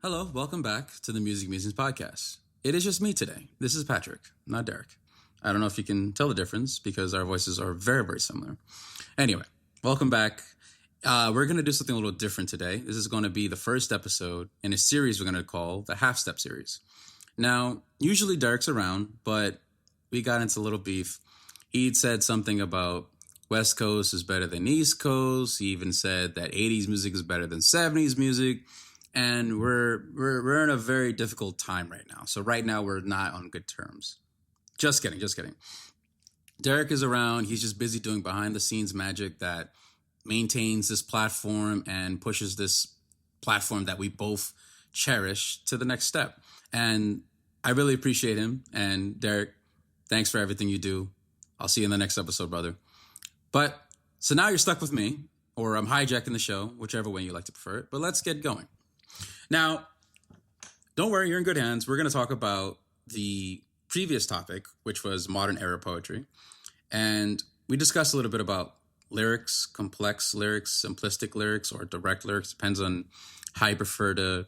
Hello, welcome back to the Music Musings podcast. It is just me today. This is Patrick, not Derek. I don't know if you can tell the difference because our voices are very, very similar. Anyway, welcome back. We're going to do something a little different today. This is going to be the first episode in a series we're going to call the Half Step series. Now, usually Derek's around, but we got into a little beef. He'd said something about West Coast is better than East Coast. He even said that 80s music is better than 70s music. And we're in a very difficult time right now. So right now we're not on good terms. Just kidding. Derek is around. He's just busy doing behind the scenes magic that maintains this platform and pushes this platform that we both cherish to the next step. And I really appreciate him. And Derek, thanks for everything you do. I'll see you in the next episode, brother. But so now you're stuck with me, or I'm hijacking the show, whichever way you like to prefer it. But let's get going. Now, don't worry, you're in good hands. We're going to talk about the previous topic, which was modern era poetry. And we discussed a little bit about lyrics, complex lyrics, simplistic lyrics, or direct lyrics. Depends on how you prefer to,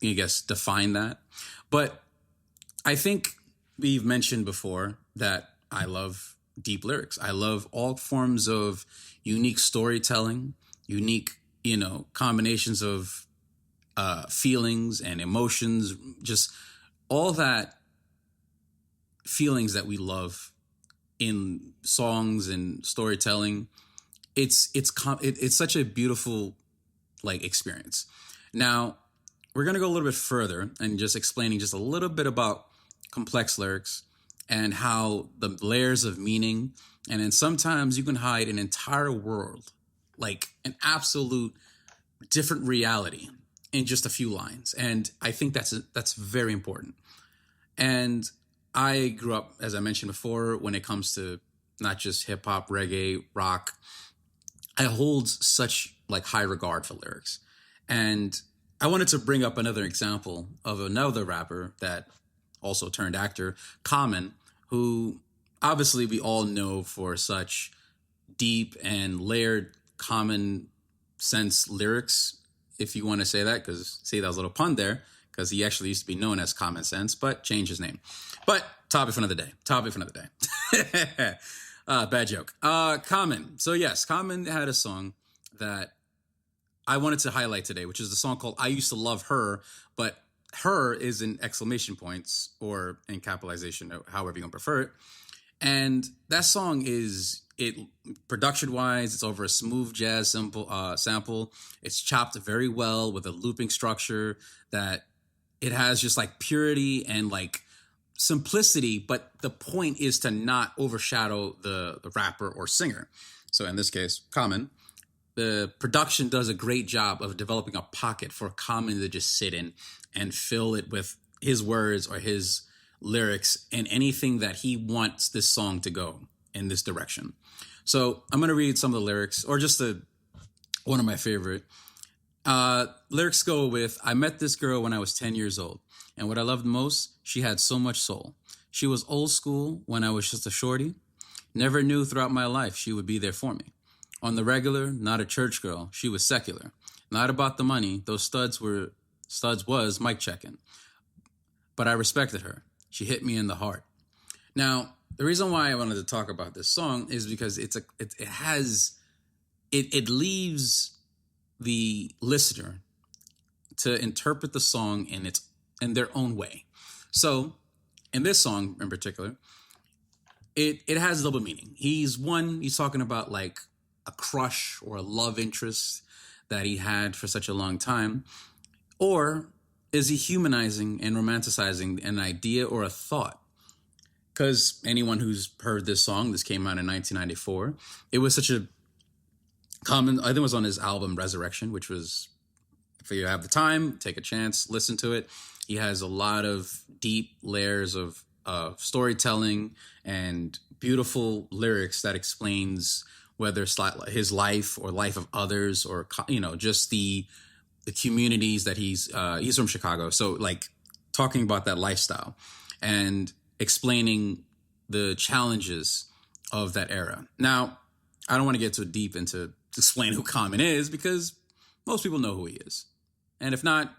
define that. But I think we've mentioned before that I love deep lyrics. I love all forms of unique storytelling, unique, combinations of feelings and emotions, just all that feelings that we love in songs and storytelling. It's such a beautiful experience. Now we're going to go a little bit further and just explaining just a little bit about complex lyrics and how the layers of meaning, and then sometimes you can hide an entire world, like an absolute different reality in just a few lines. And I think that's very important. And I grew up, as I mentioned before, when it comes to not just hip hop, reggae, rock, I hold such high regard for lyrics. And I wanted to bring up another example of another rapper that also turned actor, Common, who obviously we all know for such deep and layered common sense lyrics, if you want to say that, because see, that was a little pun there, because he actually used to be known as Common Sense, but changed his name. But topic for another day. Bad joke. Common. So yes, Common had a song that I wanted to highlight today, which is the song called I Used to Love Her, but her is in exclamation points or in capitalization, however you prefer it. And that song production wise, it's over a smooth jazz sample. It's chopped very well with a looping structure that it has just purity and simplicity. But the point is to not overshadow the rapper or singer. So in this case, Common, the production does a great job of developing a pocket for Common to just sit in and fill it with his words or his lyrics and anything that he wants this song to go in this direction. So I'm going to read some of the lyrics, or just one of my favorite. Lyrics go with, I met this girl when I was 10 years old. And what I loved most, she had so much soul. She was old school when I was just a shorty. Never knew throughout my life she would be there for me. On the regular, not a church girl. She was secular. Not about the money. Those studs was mic checking. But I respected her. She hit me in the heart. Now, the reason why I wanted to talk about this song is because it leaves the listener to interpret the song in their own way. So in this song in particular, it has double meaning. He's talking about a crush or a love interest that he had for such a long time, or is he humanizing and romanticizing an idea or a thought? Because anyone who's heard this song, this came out in 1994. It was such a common, I think it was on his album Resurrection, which was, if you have the time, take a chance, listen to it. He has a lot of deep layers of storytelling and beautiful lyrics that explains whether it's his life or life of others, or, just the communities that he's from Chicago. So talking about that lifestyle and explaining the challenges of that era. Now, I don't want to get too deep into explaining who Common is, because most people know who he is. And if not,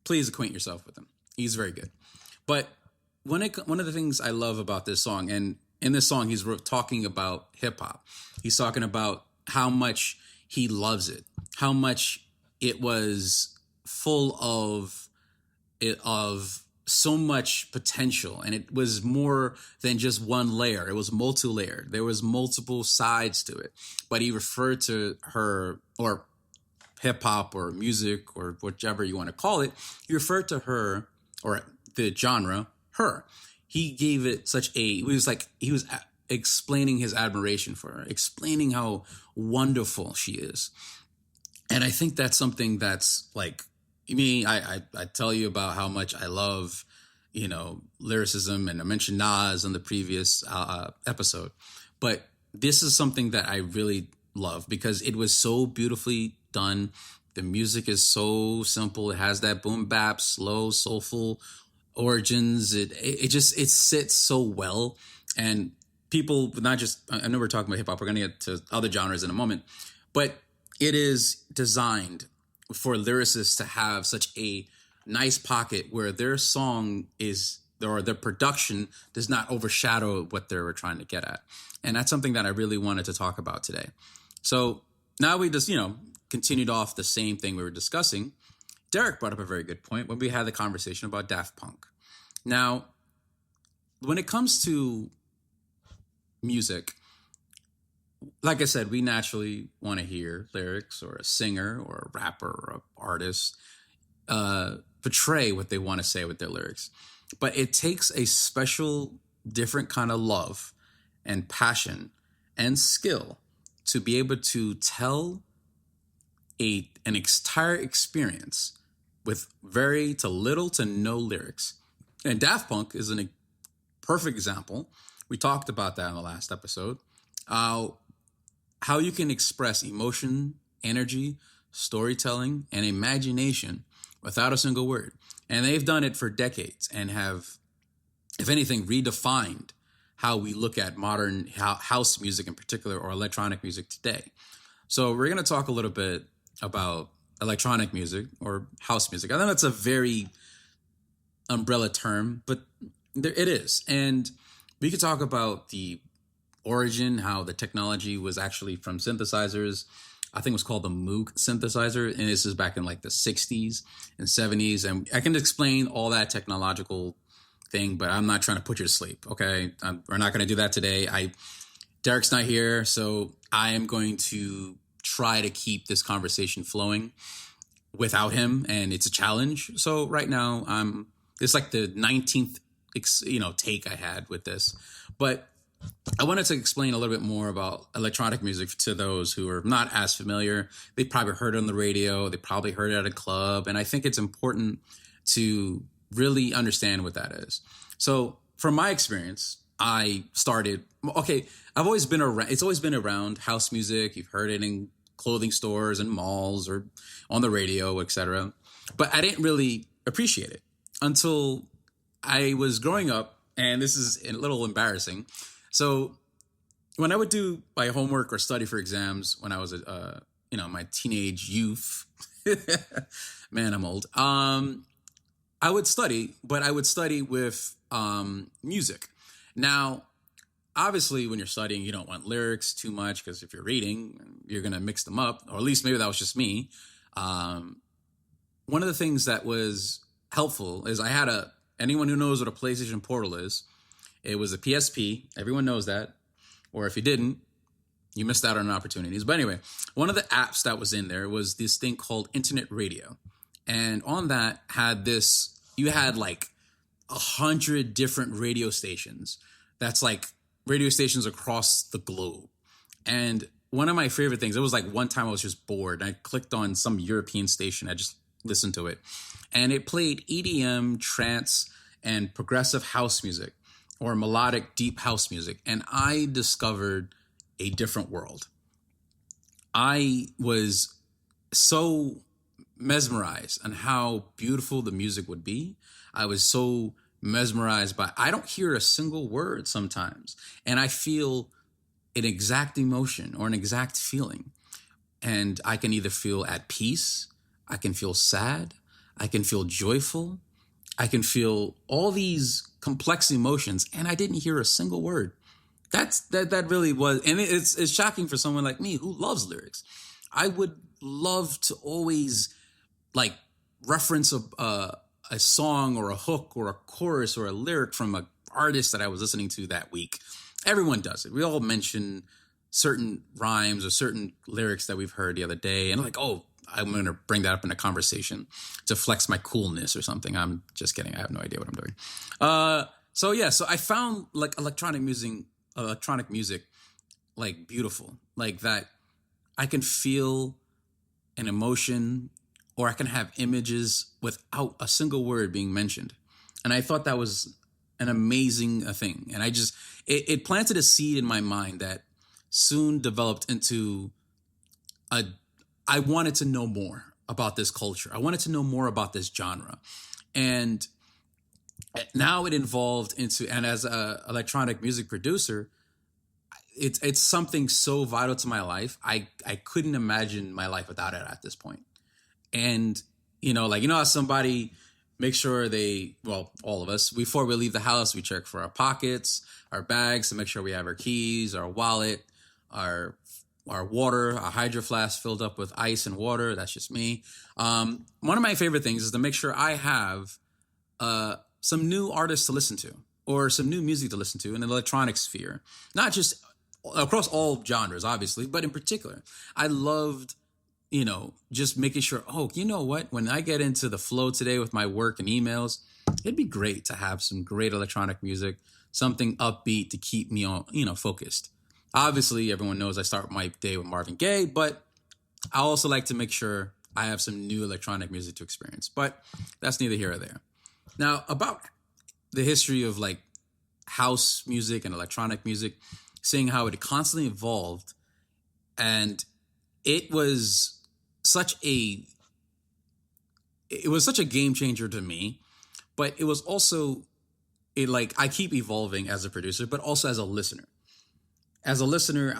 please acquaint yourself with him. He's very good. But one of the things I love about this song, and in this song, he's talking about hip hop. He's talking about how much he loves it, how much it was full of so much potential, and it was more than just one layer. It was multi-layered. There was multiple sides to it. But he referred to her, or hip hop or music or whichever you want to call it, he referred to her, or the genre, her. He gave it he was explaining his admiration for her, explaining how wonderful she is. And I think that's something that's like me. I tell you about how much I love, lyricism, and I mentioned Nas in the previous episode. But this is something that I really love because it was so beautifully done. The music is so simple. It has that boom bap, slow, soulful origins. It sits so well. And people, not just, I know we're talking about hip hop, we're going to get to other genres in a moment, but it is designed for lyricists to have such a nice pocket where their song or their production does not overshadow what they were trying to get at. And that's something that I really wanted to talk about today. So now we just, continued off the same thing we were discussing. Derek brought up a very good point when we had the conversation about Daft Punk. Now, when it comes to music, like I said, we naturally want to hear lyrics or a singer or a rapper or an artist portray what they want to say with their lyrics. But it takes a special, different kind of love and passion and skill to be able to tell an entire experience with very to little to no lyrics. And Daft Punk is a perfect example. We talked about that in the last episode. How you can express emotion, energy, storytelling, and imagination without a single word. And they've done it for decades and have, if anything, redefined how we look at modern house music in particular, or electronic music today. So we're going to talk a little bit about electronic music or house music. I know that's a very umbrella term, but it is. And we could talk about the origin, how the technology was actually from synthesizers. I think it was called the Moog synthesizer. And this is back in like the 60s and 70s. And I can explain all that technological thing, but I'm not trying to put you to sleep. Okay. We're not going to do that today. Derek's not here, so I am going to try to keep this conversation flowing without him, and it's a challenge. So right now, it's like the 19th, take I had with this, but I wanted to explain a little bit more about electronic music to those who are not as familiar. They probably heard it on the radio, they probably heard it at a club, and I think it's important to really understand what that is. So from my experience, it's always been around house music. You've heard it in clothing stores and malls or on the radio, etc. But I didn't really appreciate it until I was growing up, and this is a little embarrassing. So when I would do my homework or study for exams when I was my teenage youth, man, I'm old. I would study, but I would study with music. Now, obviously, when you're studying, you don't want lyrics too much because if you're reading, you're going to mix them up, or at least maybe that was just me. One of the things that was helpful is I had anyone who knows what a PlayStation Portal is, it was a PSP. Everyone knows that. Or if you didn't, you missed out on opportunities. But anyway, one of the apps that was in there was this thing called Internet Radio. And on that you had like 100 different radio stations. That's like radio stations across the globe. And one of my favorite things, it was like one time I was just bored and I clicked on some European station. I just listened to it and it played EDM, trance, and progressive house music or melodic deep house music. And I discovered a different world. I was so mesmerized on how beautiful the music would be. I was so mesmerized by, I don't hear a single word sometimes, and I feel an exact emotion or an exact feeling. And I can either feel at peace, I can feel sad, I can feel joyful. I can feel all these complex emotions, and I didn't hear a single word. That really was, and it's shocking for someone like me who loves lyrics. I would love to always like reference a song or a hook or a chorus or a lyric from an artist that I was listening to that week. Everyone does it. We all mention certain rhymes or certain lyrics that we've heard the other day, and like, oh, I'm going to bring that up in a conversation to flex my coolness or something. I'm just kidding. I have no idea what I'm doing. So I found like electronic music, like beautiful, like that. I can feel an emotion, or I can have images without a single word being mentioned. And I thought that was an amazing thing. And it planted a seed in my mind that soon developed into I wanted to know more about this culture. I wanted to know more about this genre. And now it evolved into, and as an electronic music producer, it's something so vital to my life. I couldn't imagine my life without it at this point. And, how somebody makes sure all of us, before we leave the house, we check for our pockets, our bags to make sure we have our keys, our wallet, our water, our hydro flask filled up with ice and water. That's just me. One of my favorite things is to make sure I have some new artists to listen to, or some new music to listen to in the electronic sphere. Not just across all genres, obviously, but in particular, I loved, just making sure, oh, you know what? When I get into the flow today with my work and emails, it'd be great to have some great electronic music, something upbeat to keep me on, focused. Obviously, everyone knows I start my day with Marvin Gaye, but I also like to make sure I have some new electronic music to experience. But that's neither here or there. Now, about the history of like house music and electronic music, seeing how it constantly evolved, and it was such a game changer to me, but it was also I keep evolving as a producer, but also as a listener. As a listener,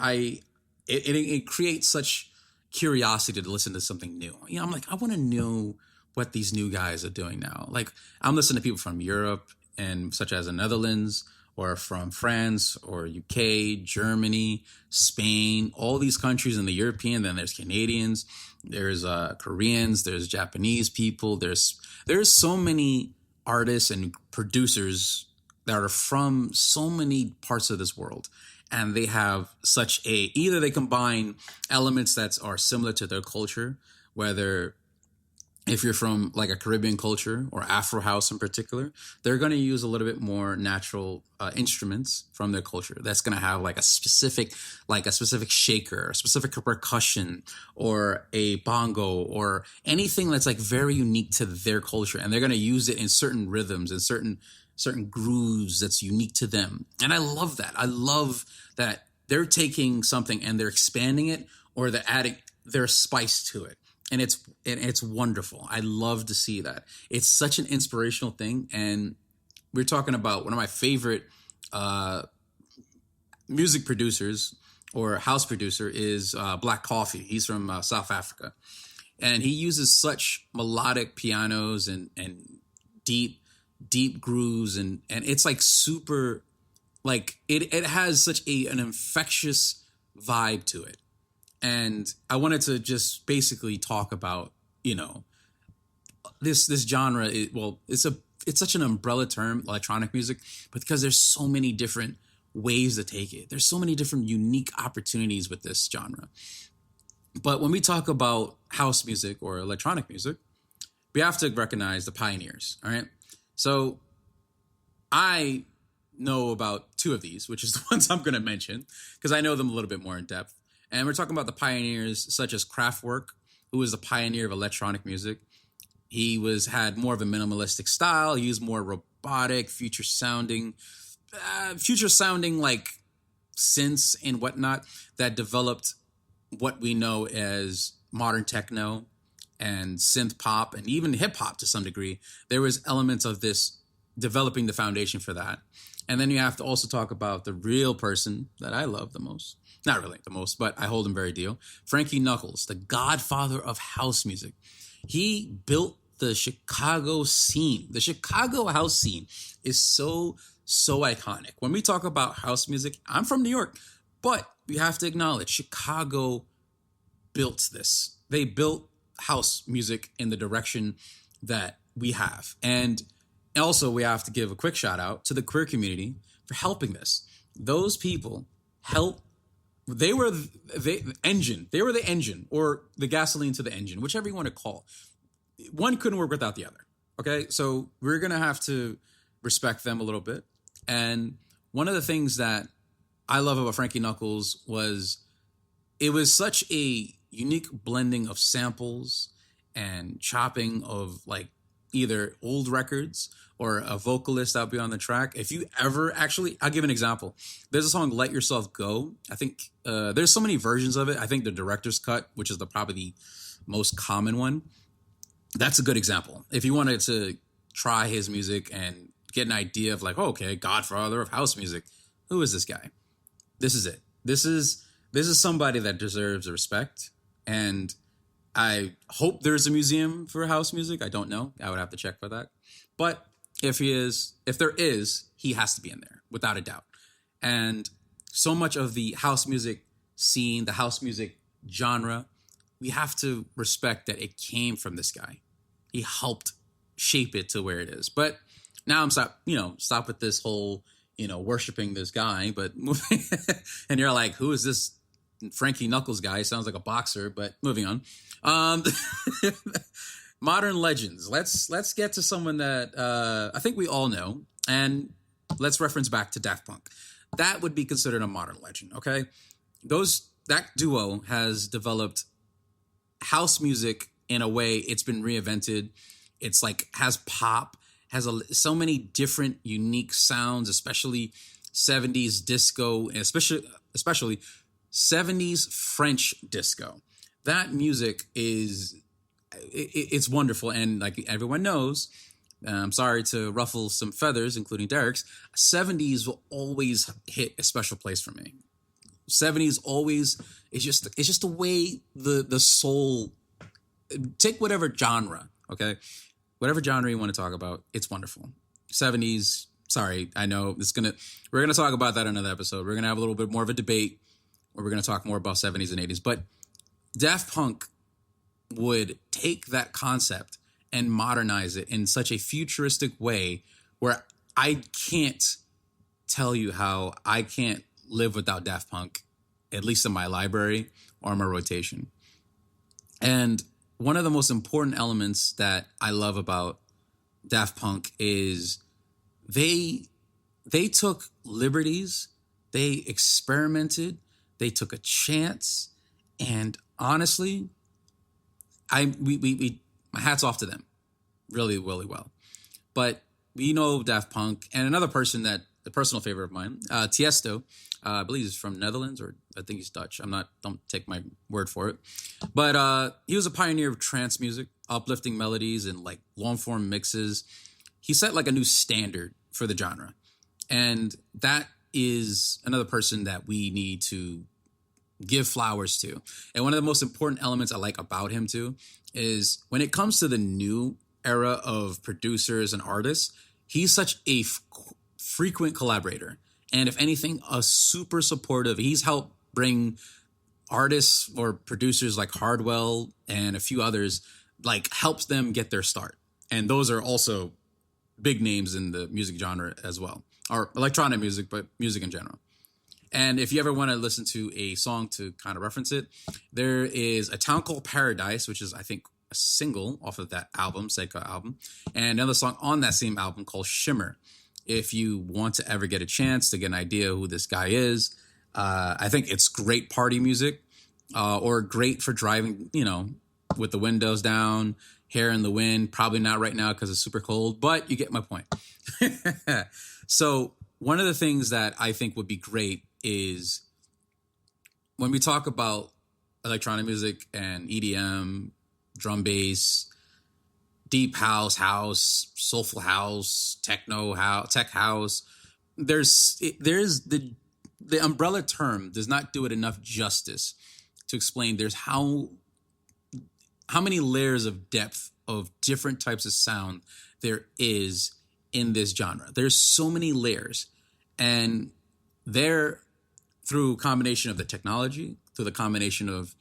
it creates such curiosity to listen to something new. I'm like, I want to know what these new guys are doing now. Like, I'm listening to people from Europe, and such as the Netherlands, or from France or UK, Germany, Spain, all these countries in the European. Then there's Canadians, there's Koreans, there's Japanese people. There's so many artists and producers that are from so many parts of this world. And they have either they combine elements that are similar to their culture, whether if you're from like a Caribbean culture or Afro house in particular, they're going to use a little bit more natural instruments from their culture. That's going to have like a specific shaker, a specific percussion, or a bongo, or anything that's like very unique to their culture. And they're going to use it in certain rhythms and certain grooves that's unique to them. And I love that. I love that they're taking something and they're expanding it, or they're adding their spice to it. And it's wonderful. I love to see that. It's such an inspirational thing. And we're talking about one of my favorite music producers, or house producer, is Black Coffee. He's from South Africa. And he uses such melodic pianos and deep grooves. And it's like super, like it has such an infectious vibe to it. And I wanted to just basically talk about, this genre. It's such an umbrella term, electronic music, but because there's so many different ways to take it. There's so many different unique opportunities with this genre. But when we talk about house music or electronic music, we have to recognize the pioneers. All right. So I know about two of these, which is the ones I'm going to mention, because I know them a little bit more in depth. And we're talking about the pioneers such as Kraftwerk, who was the pioneer of electronic music. He had more of a minimalistic style. He used more robotic, future sounding like synths and whatnot that developed what we know as modern techno and synth pop and even hip hop to some degree. There was elements of this developing the foundation for that. And then you have to also talk about the real person that I love the most. Not really the most, but I hold him very dear. Frankie Knuckles, the godfather of house music. He built the Chicago scene. The Chicago house scene is so iconic. When we talk about house music, I'm from New York, but we have to acknowledge Chicago built this. They built house music in the direction that we have. And also we have to give a quick shout out to the queer community for helping this. Those people help. They were the engine or the gasoline to the engine, whichever you want to call. One couldn't work without the other. Okay. So we're going to have to respect them a little bit. And one of the things that I love about Frankie Knuckles was it was such a unique blending of samples and chopping of like either old records or a vocalist that'll be on the track. If you ever actually, I'll give an example. There's a song, Let Yourself Go. I think there's so many versions of it. I think the director's cut, which is probably the most common one, that's a good example. If you wanted to try his music and get an idea of like, oh, okay, godfather of house music, who is this guy? This is it. This is somebody that deserves respect. And I hope there's a museum for house music. I don't know. I would have to check for that. But if there is, he has to be in there without a doubt. And so much of the house music scene, the house music genre, we have to respect that it came from this guy. He helped shape it to where it is. But now I'm stop with this whole, worshiping this guy, but and you're like, who is this Frankie Knuckles guy? Sounds like a boxer, but moving on. Modern legends. Let's get to someone that I think we all know, and let's reference back to Daft Punk. That would be considered a modern legend. Okay, that duo has developed house music in a way it's been reinvented. It's like has pop, has so many different unique sounds, especially 70s disco, and especially 70s French disco. That music it's wonderful. And like everyone knows, I'm sorry to ruffle some feathers, including Derek's, 70s will always hit a special place for me. 70s always it's just the way the soul, take whatever genre, okay? Whatever genre you want to talk about, it's wonderful. 70s, sorry, I know we're gonna talk about that in another episode. We're gonna have a little bit more of a debate where we're gonna talk more about 70s and 80s. But Daft Punk would take that concept and modernize it in such a futuristic way where I can't tell you how I can't live without Daft Punk, at least in my library or my rotation. And one of the most important elements that I love about Daft Punk is they took liberties, they experimented, they took a chance, and honestly, my hats off to them, really, really well. But we know Daft Punk, and another person that a personal favorite of mine, Tiesto. I believe he's from Netherlands, or I think he's Dutch. Don't take my word for it. But he was a pioneer of trance music, uplifting melodies and like long form mixes. He set like a new standard for the genre. And that is another person that we need to give flowers to. And one of the most important elements I like about him too is when it comes to the new era of producers and artists, he's such a frequent collaborator. And if anything, a super supportive. He's helped bring artists or producers like Hardwell and a few others, like helps them get their start. And those are also big names in the music genre as well, or electronic music, but music in general. And if you ever want to listen to a song to kind of reference it, there is A Town Called Paradise, which is, I think, a single off of that album, Seika album, and another song on that same album called Shimmer. If you want to ever get a chance to get an idea who this guy is, I think it's great party music, or great for driving, with the windows down, hair in the wind. Probably not right now because it's super cold, but you get my point. So one of the things that I think would be great is when we talk about electronic music and EDM, drum bass, deep house, soulful house, techno house, tech house. There's the umbrella term does not do it enough justice to explain there's how many layers of depth of different types of sound there is in this genre. There's so many layers, and they're through combination of the technology, through the combination of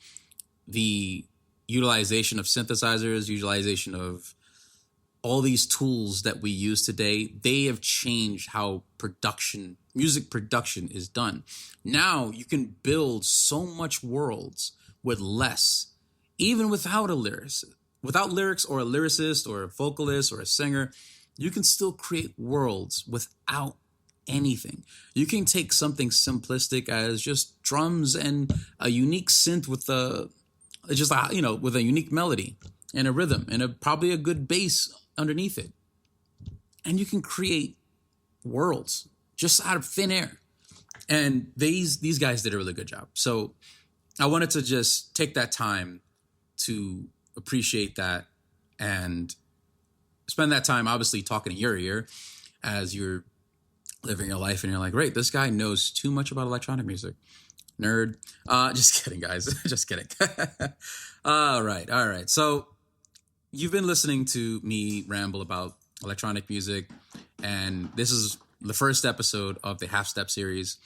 the utilization of synthesizers, utilization of all these tools that we use today, they have changed how music production is done. Now you can build so much worlds with less, even without without lyrics or a lyricist or a vocalist or a singer. You can still create worlds without anything. You can take something simplistic as just drums and a unique synth with with a unique melody and a rhythm and probably a good bass underneath it, and you can create worlds just out of thin air. And these guys did a really good job. So I wanted to just take that time to appreciate that and spend that time obviously talking in your ear as you're living your life and you're like, great, this guy knows too much about electronic music. Nerd. Just kidding, guys. Just kidding. All right. So you've been listening to me ramble about electronic music, and this is the first episode of the Half Step series.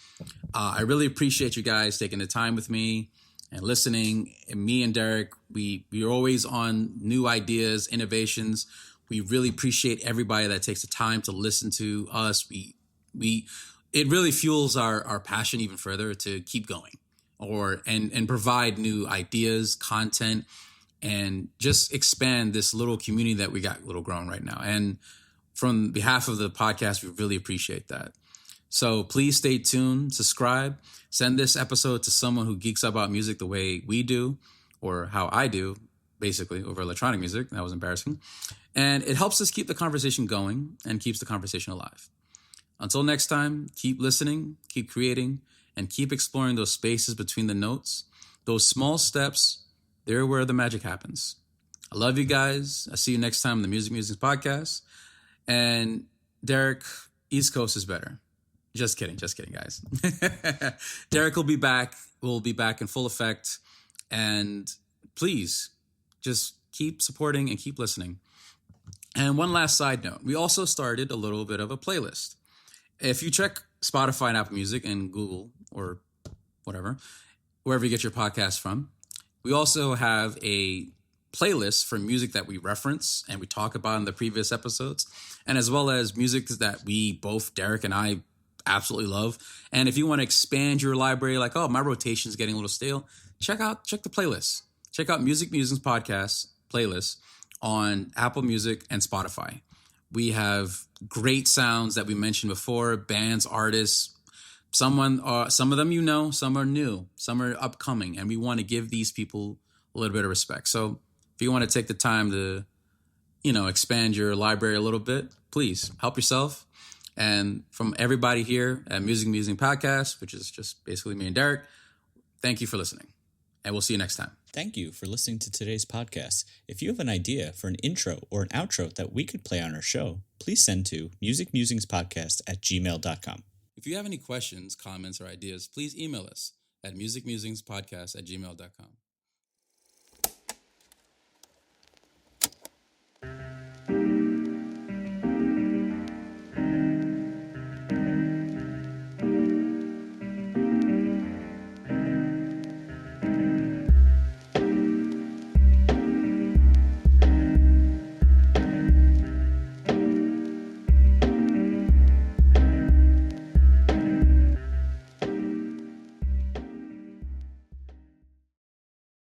I really appreciate you guys taking the time with me and listening. And me and Derek, we're always on new ideas, innovations. We really appreciate everybody that takes the time to listen to us. It really fuels our passion even further to keep going and provide new ideas, content, and just expand this little community that we got little growing right now. And from behalf of the podcast, we really appreciate that. So please stay tuned, subscribe, send this episode to someone who geeks about music the way we do, or how I do, basically, over electronic music. That was embarrassing. And it helps us keep the conversation going and keeps the conversation alive. Until next time, keep listening, keep creating, and keep exploring those spaces between the notes. Those small steps, they're where the magic happens. I love you guys. I'll see you next time on the Music Musings podcast. And Derek, East Coast is better. Just kidding, guys. Derek will be back. We'll be back in full effect. And please, just keep supporting and keep listening. And one last side note. We also started a little bit of a playlist. If you check Spotify and Apple Music and Google or whatever, wherever you get your podcast from, we also have a playlist for music that we reference and we talk about in the previous episodes, and as well as music that we both, Derek and I, absolutely love. And if you want to expand your library, like, oh, my rotation is getting a little stale, check the playlist. Check out Music Musings podcast playlist on Apple Music and Spotify. We have great sounds that we mentioned before, bands, artists. Some of them you know, some are new, some are upcoming, and we want to give these people a little bit of respect. So if you want to take the time to, expand your library a little bit, please help yourself. And from everybody here at Music Musing Podcast, which is just basically me and Derek, thank you for listening, and we'll see you next time. Thank you for listening to today's podcast. If you have an idea for an intro or an outro that we could play on our show, please send to musicmusingspodcast@gmail.com. If you have any questions, comments, or ideas, please email us at musicmusingspodcast@gmail.com.